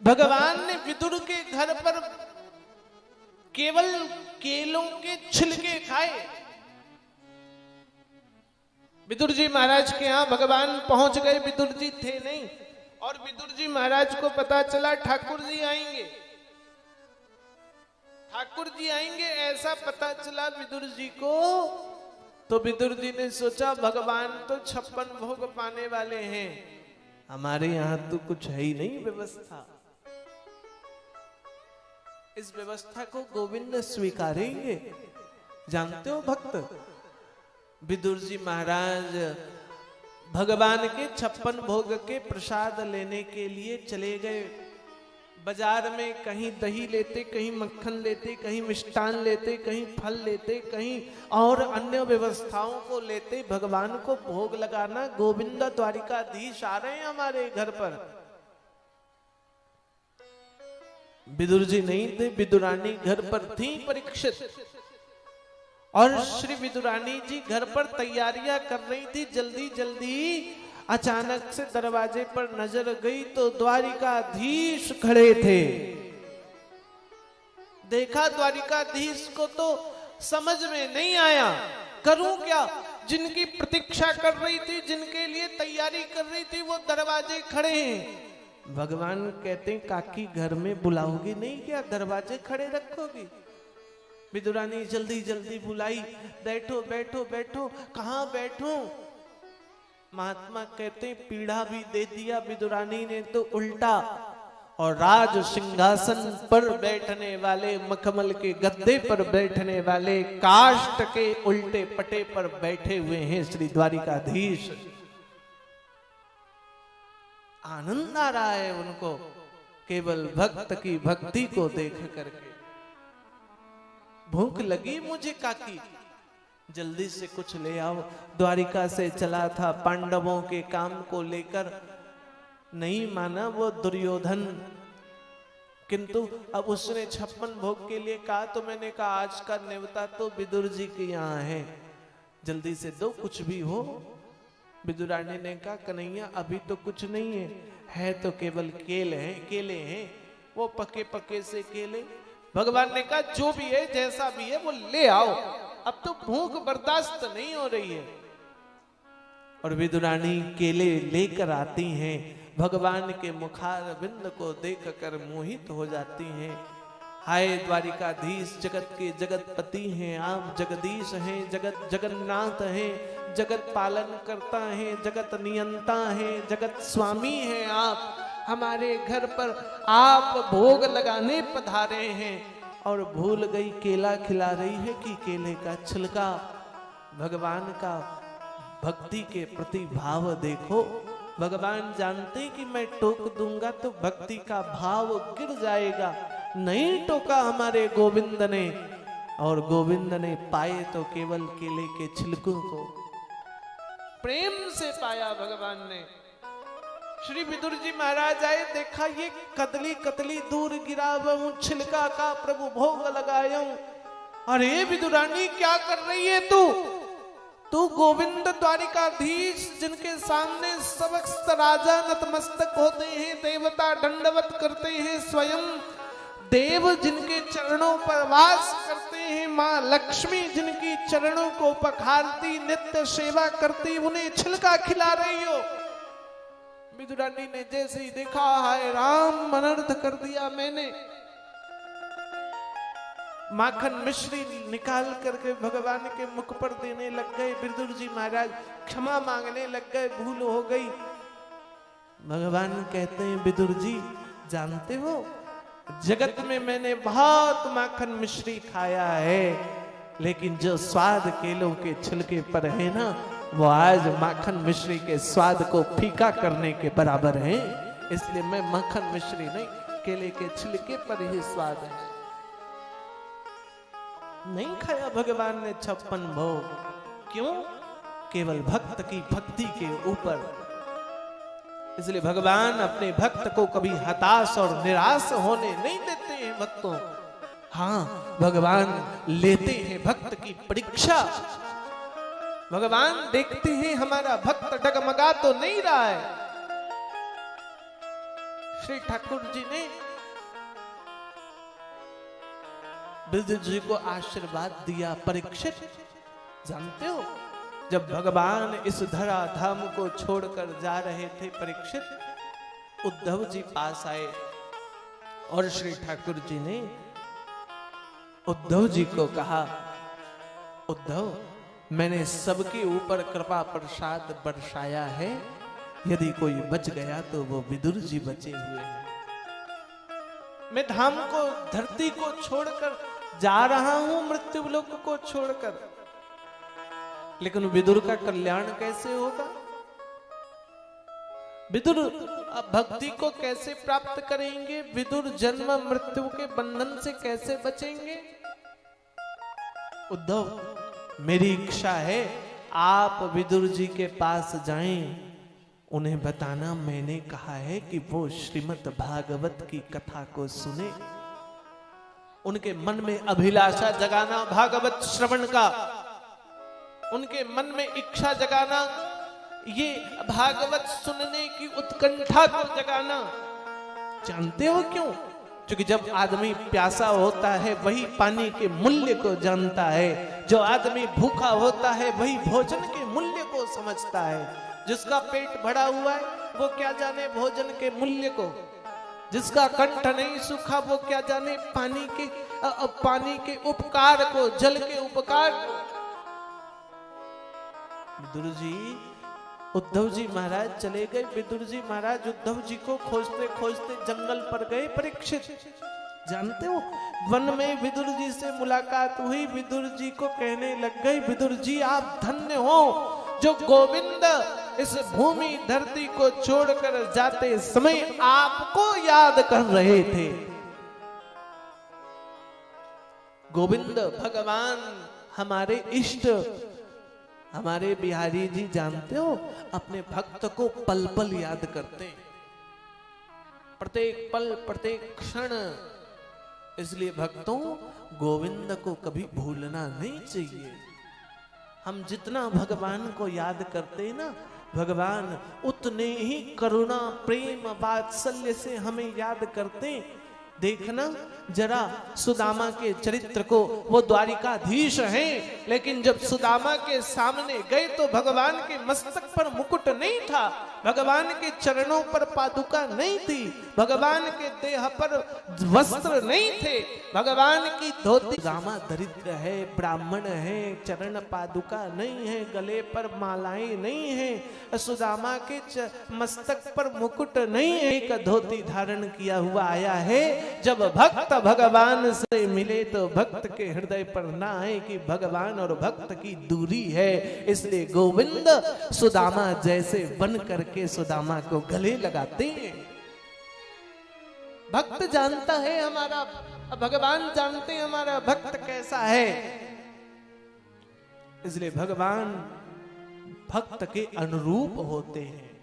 भगवान ने विदुर के घर पर केवल केलों के छिलके खाए। विदुर जी महाराज के यहां भगवान पहुंच गए, विदुर जी थे नहीं, और विदुर जी महाराज को पता चला ठाकुर जी आएंगे, ठाकुर जी आएंगे, ऐसा पता चला विदुर जी को। तो विदुर जी ने सोचा भगवान तो 56 भोग पाने वाले हैं, हमारे यहां तो कुछ है ही नहीं व्यवस्था, इस व्यवस्था को गोविंद स्वीकारेंगे। जानते हो भक्त, विदुर जी महाराज भगवान के 56 भोग के प्रसाद लेने के लिए चले गए। बाजार में कहीं दही लेते, कहीं मक्खन लेते, कहीं मिष्टान लेते, कहीं फल लेते, कहीं और अन्य व्यवस्थाओं को लेते, भगवान को भोग लगाना। गोविंद द्वारिकाधीश आ रहे हैं हमारे घर पर। विदुर जी नहीं थे, विदुरानी घर पर थी परीक्षित, और श्री विदुरानी जी घर पर तैयारियां कर रही थी जल्दी जल्दी। अचानक से दरवाजे पर नजर गई तो द्वारिकाधीश खड़े थे। देखा द्वारिकाधीश को तो समझ में नहीं आया, करूं क्या। जिनकी प्रतीक्षा कर रही थी, जिनके लिए तैयारी कर रही थी, वो दरवाजे खड़े हैं। भगवान कहते हैं काकी घर में बुलाओगी नहीं क्या, दरवाजे खड़े रखोगी। विदुरानी जल्दी जल्दी बुलाई, बैठो बैठो बैठो। कहां बैठूं। महात्मा कहते पीढ़ा भी दे दिया विदुरानी ने तो उल्टा, और राज सिंहासन पर बैठने वाले, मखमल के गद्दे पर बैठने वाले, काष्ठ के उल्टे पटे पर बैठे हुए हैं श्री द्वारिकाधीश। आनंद आ रहा है उनको केवल भक्त की भक्ति को देख करके। भूख लगी मुझे काकी, जल्दी से कुछ ले आओ। द्वारिका से चला था पांडवों के काम को लेकर, नहीं माना वो दुर्योधन, किंतु अब उसने 56 भोग के लिए कहा तो मैंने कहा आज का न्योता तो विदुर जी के यहाँ है, जल्दी से दो कुछ भी हो। विदुरानी ने कहा कन्हैया अभी तो कुछ नहीं है तो केवल केले हैं, वो पके पके से केले। भगवान ने कहा जो भी है जैसा भी है वो ले आओ, अब तो भूख बर्दाश्त नहीं हो रही है। और विदुरानी केले लेकर आती हैं, भगवान के मुखार बिंद को देखकर मोहित हो जाती हैं। हाय द्वारिकाधीश, जगत के जगतपति हैं आप, जगदीश हैं, जगत जगन्नाथ हैं, जगत पालन करता है, जगत नियंता है, जगत स्वामी हैं आप। हमारे घर पर आप भोग लगाने पधारे हैं और भूल गई केला खिला रही है कि केले का छिलका। भगवान का भक्ति के प्रति भाव देखो। भगवान जानते कि मैं टोक दूंगा तो भक्ति का भाव गिर जाएगा। नहीं टोका हमारे गोविंद ने, और गोविंद ने पाए तो केवल केले के छिलकों को प्रेम से पाया भगवान ने। श्री विदुर जी महाराज आए, देखा ये कतली कतली दूर गिरावूं, छिलका का प्रभु भोग लगाऊं। अरे विदुरानी क्या कर रही है तू गोविंद द्वारिकाधीश जिनके सामने समस्त राजा नतमस्तक होते हैं, देवता दंडवत करते हैं, स्वयं देव जिनके चरणों पर वास करते हैं, माँ लक्ष्मी जिनकी चरणों को पखारती नित्य सेवा करती, उन्हें छिलका खिला रही हो। विदुरानी ने जैसे ही देखा, हाय राम अनर्थ कर दिया मैंने। माखन मिश्री निकाल करके भगवान के मुख पर देने लग गए। विदुर जी महाराज क्षमा मांगने लग गए, भूल हो गई। भगवान कहते हैं विदुर जी जानते हो जगत में मैंने बहुत माखन मिश्री खाया है, लेकिन जो स्वाद केलों के छिलके पर है ना, वो आज माखन मिश्री के स्वाद को फीका करने के बराबर है। इसलिए मैं माखन मिश्री नहीं, केले के छिलके पर ही स्वाद है। नहीं खाया भगवान ने 56 भोग, क्यों? केवल भक्त की भक्ति के ऊपर। इसलिए भगवान अपने भक्त को कभी हताश और निराश होने नहीं देते हैं भक्तों। हाँ, भगवान लेते हैं भक्त की परीक्षा। भगवान देखते हैं हमारा भक्त डगमगा तो नहीं रहा है। श्री ठाकुर जी ने विदुर जी को आशीर्वाद दिया। परीक्षित, जानते हो जब भगवान इस धरा धाम को छोड़कर जा रहे थे, परीक्षित उद्धव जी पास आए और श्री ठाकुर जी ने उद्धव जी को कहा, उद्धव, मैंने सबके ऊपर कृपा प्रसाद बरसाया है, यदि कोई बच गया तो वो विदुर जी बचे हुए हैं। मैं धाम को, धरती को छोड़कर जा रहा हूं, मृत्यु लोक को छोड़कर, लेकिन विदुर का कल्याण कैसे होगा? विदुर भक्ति को कैसे प्राप्त करेंगे? विदुर जन्म मृत्यु के बंधन से कैसे बचेंगे? उद्धव, मेरी इच्छा है आप विदुर जी के पास जाएं, उन्हें बताना मैंने कहा है कि वो श्रीमद् भागवत की कथा को सुने, उनके मन में अभिलाषा जगाना भागवत श्रवण का, उनके मन में इच्छा जगाना, ये भागवत सुनने की उत्कंठा को जगाना। जानते हो क्यों? क्योंकि जब आदमी प्यासा होता है वही पानी के मूल्य को जानता है, जो आदमी भूखा होता है वही भोजन के मूल्य को समझता है। जिसका पेट भरा हुआ है वो क्या जाने भोजन के मूल्य को, जिसका कंठ नहीं सूखा वो क्या जाने पानी के उपकार को, जल के उपकार को। विदुर जी, उद्धव जी महाराज चले गए। विदुर जी महाराज उद्धव जी को खोजते खोजते जंगल पर गए। परीक्षित, जानते हो वन में विदुर जी से मुलाकात हुई। विदुर जी को कहने लग गए, विदुर जी आप धन्य हो जो गोविंद इस भूमि धरती को छोड़कर जाते समय आपको याद कर रहे थे। गोविंद भगवान हमारे इष्ट, हमारे बिहारी जी जानते हो अपने भक्त को पल पल याद करते हैं, प्रत्येक पल प्रत्येक क्षण। इसलिए भक्तों, गोविंद को कभी भूलना नहीं चाहिए। हम जितना भगवान को याद करते हैं ना, भगवान उतने ही करुणा प्रेम वात्सल्य से हमें याद करते हैं। देखना जरा सुदामा के चरित्र को, वो द्वारिकाधीश हैं, लेकिन जब सुदामा के सामने गए तो भगवान के मस्तक पर मुकुट नहीं था, भगवान के चरणों पर पादुका नहीं थी, भगवान के देह पर वस्त्र नहीं थे, भगवान की धोती। सुदामा दरिद्र है, ब्राह्मण है, चरण पादुका नहीं है, गले पर मालाएं नहीं है, सुदामा के मस्तक पर मुकुट नहीं है, एक धोती धारण किया हुआ आया है। जब भक्त भगवान से मिले तो भक्त के हृदय पर ना आए कि भगवान और भक्त की दूरी है। इसलिए गोविंद सुदामा जैसे बन करके सुदामा को गले लगाते हैं। भक्त जानता है हमारा, भगवान जानते हैं हमारा भक्त कैसा है। इसलिए भगवान भक्त के अनुरूप होते हैं।